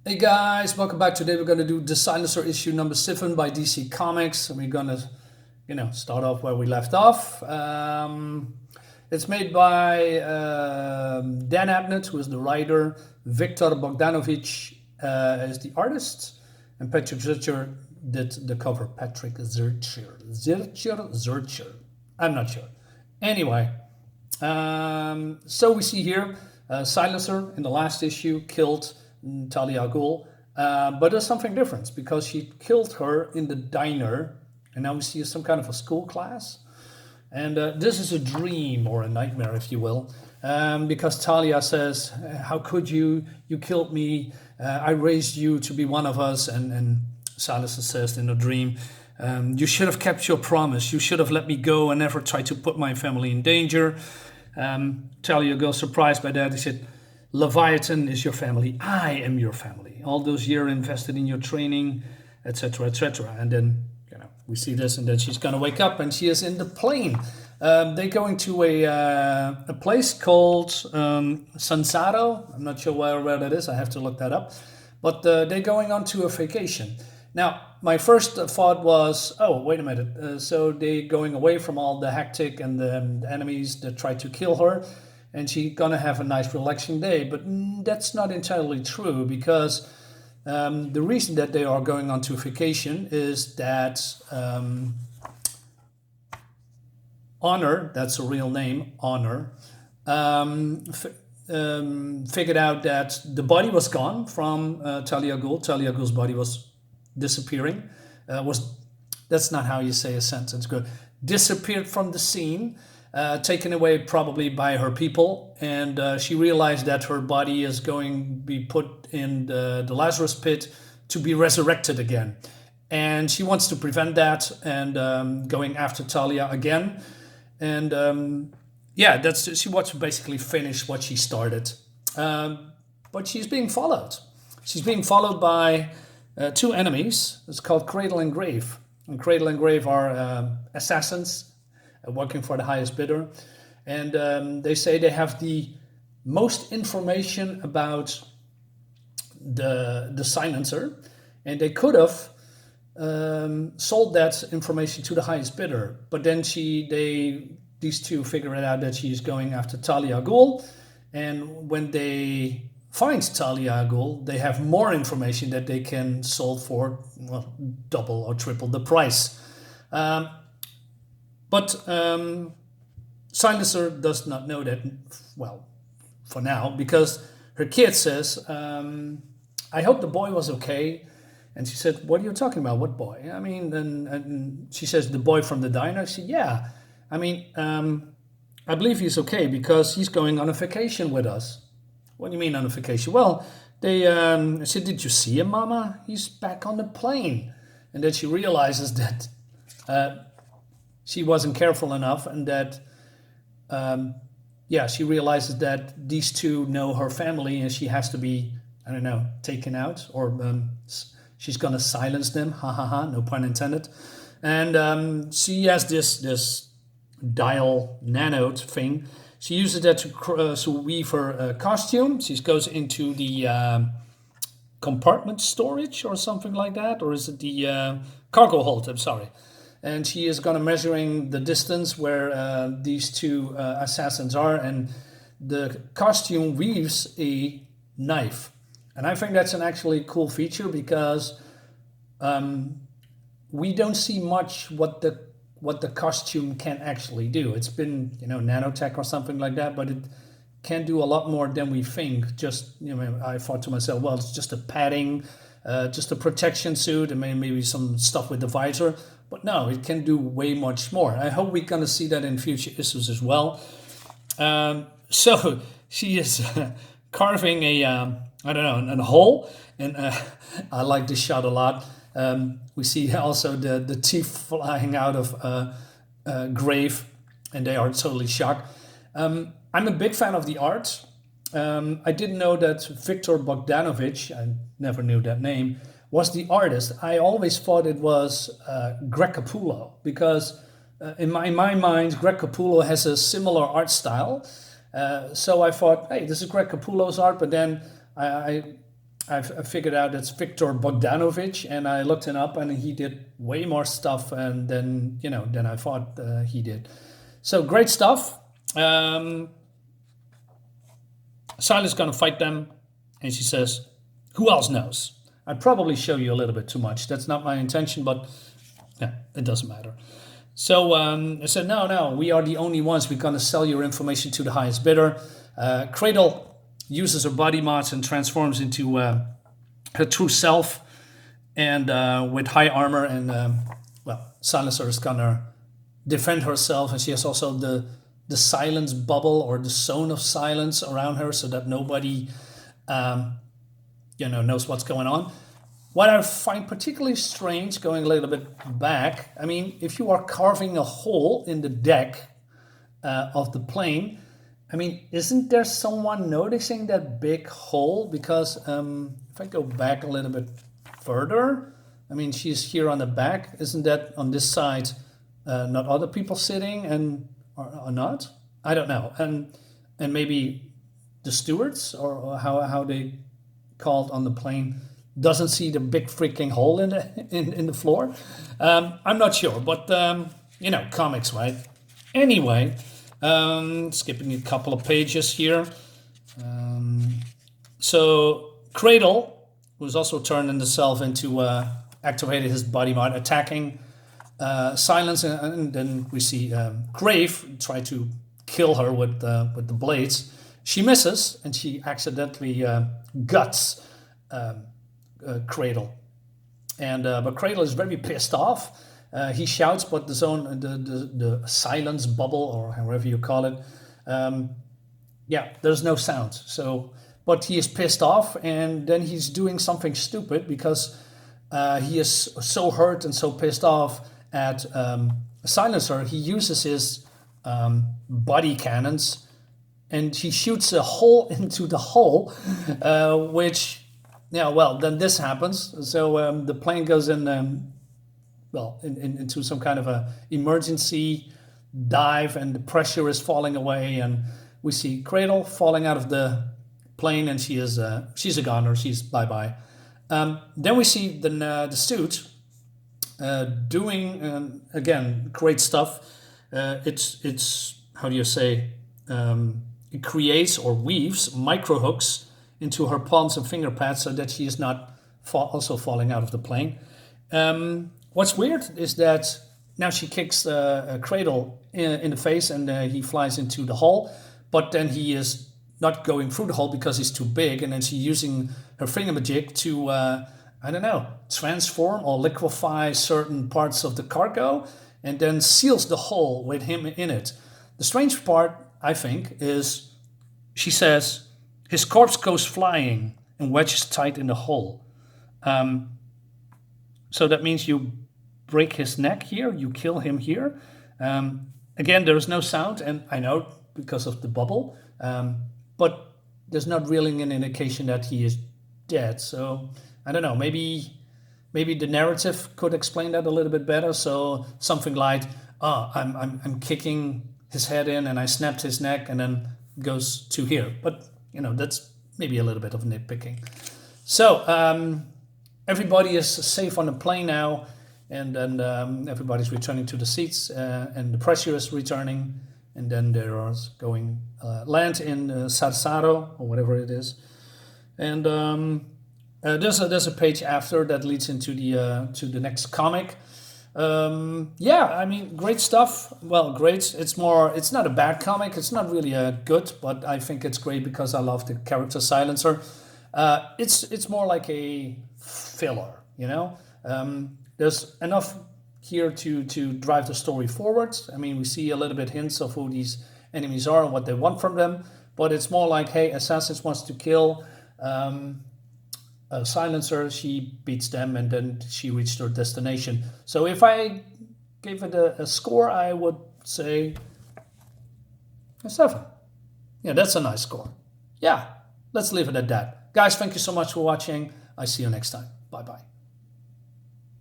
Hey guys, welcome back. Today we're going to do The Silencer issue number 7 by DC Comics, and we're going to, start off where we left off. It's made by Dan Abnett, who is the writer, Viktor Bogdanovich is the artist, and Patrick Zircher did the cover. Patrick Zircher. I'm not sure. Anyway, so we see here Silencer in the last issue killed Talia al Ghul, but there's something different because she killed her in the diner, and now we see some kind of a school class. And this is a dream or a nightmare, if you will, because Talia says, "How could you? You killed me. I raised you to be one of us." And Silencer says in a dream, "You should have kept your promise. You should have let me go and never tried to put my family in danger." Talia goes surprised by that. He said, "Leviathan is your family. I am your family. All those years invested in your training, etc., etc." And then, we see this, and then she's gonna wake up, and she is in the plane. They're going to a place called Sansaro. I'm not sure where that is. I have to look that up. But they're going on to a vacation. Now, my first thought was, oh, wait a minute. So they're going away from all the hectic and the enemies that try to kill her, and she's gonna have a nice relaxing day. But that's not entirely true, because the reason that they are going on to vacation is that Honor, that's a real name, Honor, figured out that the body was gone from Talia al Ghul. Talia al Ghul's body was disappearing. That's not how you say a sentence. Good. Disappeared from the scene, taken away probably by her people, and she realized that her body is going to be put in the Lazarus pit to be resurrected again. And she wants to prevent that, and going after Talia again. And she wants to basically finish what she started. But she's being followed. She's being followed by two enemies. It's called Cradle and Grave. And Cradle and Grave are assassins working for the highest bidder. And they say they have the most information about the silencer. And they could have sold that information to the highest bidder. But then these two figure it out that she's going after Talia al Ghul. And when they find Talia al Ghul, they have more information that they can sold for double or triple the price. But Silencer does not know that, well, for now, because her kid says, "I hope the boy was okay." And she said, "What are you talking about? What boy?" I mean, and she says, "The boy from the diner." She said, "Yeah. I mean, I believe he's okay because he's going on a vacation with us." "What do you mean on a vacation?" "Well, they said, 'Did you see him, Mama? He's back on the plane.'" And then she realizes that she wasn't careful enough, and that, she realizes that these two know her family, and she has to be, I don't know, taken out, or she's gonna silence them. Ha ha ha! No pun intended. And she has this dial nanode thing. She uses that to weave her costume. She goes into the compartment storage or something like that, or is it the cargo hold? I'm sorry. And she is going to measuring the distance where these two assassins are, and the costume weaves a knife. And I think that's an actually cool feature, because we don't see much what the costume can actually do. It's been, nanotech or something like that, but it can do a lot more than we think. Just, I thought to myself, well, it's just a padding, just a protection suit, and maybe some stuff with the visor. But no, it can do way much more. I hope we're going to see that in future issues as well. So she is carving a hole, and I like this shot a lot. We see also the teeth flying out of Grave, and they are totally shocked. I'm a big fan of the art. I didn't know that Viktor Bogdanovich, I never knew that name, was the artist. I always thought it was Greg Capullo, because in my mind, Greg Capullo has a similar art style. So I thought, hey, this is Greg Capullo's art, but then I I figured out it's Viktor Bogdanovich, and I looked him up, and he did way more stuff and than I thought he did. So great stuff. Sila's gonna fight them, and she says, "Who else knows?" I'd probably show you a little bit too much. That's not my intention, but yeah, it doesn't matter. So I said, no, we are the only ones. We're going to sell your information to the highest bidder. Cradle uses her body mods and transforms into her true self, and with high armor. And Silencer is going to defend herself, and she has also the silence bubble, or the zone of silence around her, so that nobody knows what's going on. What I find particularly strange, going a little bit back, I mean, if you are carving a hole in the deck of the plane, I mean, isn't there someone noticing that big hole? Because if I go back a little bit further, I mean, she's here on the back. Isn't that on this side not other people sitting and or not? I don't know. And maybe the stewards, or how they called on the plane, doesn't see the big freaking hole in the floor. I'm not sure, but comics, right? Anyway, skipping a couple of pages here. So Cradle, who's also turned himself into activated his body mod, attacking Silence, and then we see Grave try to kill her with the blades. She misses, and she accidentally guts Cradle, and but Cradle is very pissed off. He shouts, but the silence bubble, or however you call it, there's no sound. So, but he is pissed off, and then he's doing something stupid, because he is so hurt and so pissed off at Silencer. He uses his body cannons, and he shoots a hole into the hole, which. Yeah, well, then this happens. So the plane goes in, into some kind of a emergency dive, and the pressure is falling away, and we see Cradle falling out of the plane, and she's a goner. She's bye-bye. Then we see the suit doing again great stuff. It's how do you say? It creates or weaves micro hooks into her palms and finger pads, so that she is not also falling out of the plane. What's weird is that now she kicks Cradle in the face, and he flies into the hole, but then he is not going through the hole because he's too big, and then she's using her thingamajig to, transform or liquefy certain parts of the cargo, and then seals the hole with him in it. The strange part, I think, is she says, his corpse goes flying and wedges tight in the hole. So that means you break his neck here, you kill him here. Again, there is no sound, and I know because of the bubble, but there's not really an indication that he is dead. So I don't know, maybe the narrative could explain that a little bit better. So something like, I'm kicking his head in, and I snapped his neck, and then goes to here. But that's maybe a little bit of nitpicking. So everybody is safe on the plane now, and then everybody's returning to the seats, and the pressure is returning, and then they are going land in Sarsaro, or whatever it is. And there's a page after that leads into the next comic. I mean, great stuff. Well, great. It's not a bad comic. It's not really good, but I think it's great because I love the character Silencer. It's more like a filler, There's enough here to drive the story forward. I mean, we see a little bit hints of who these enemies are and what they want from them, but it's more like, hey, Assassins wants to kill Silencer, she beats them, and then she reached her destination. So if I gave it a score, I would say a 7. Yeah, that's a nice score. Yeah, let's leave it at that. Guys, thank you so much for watching. I see you next time. Bye-bye.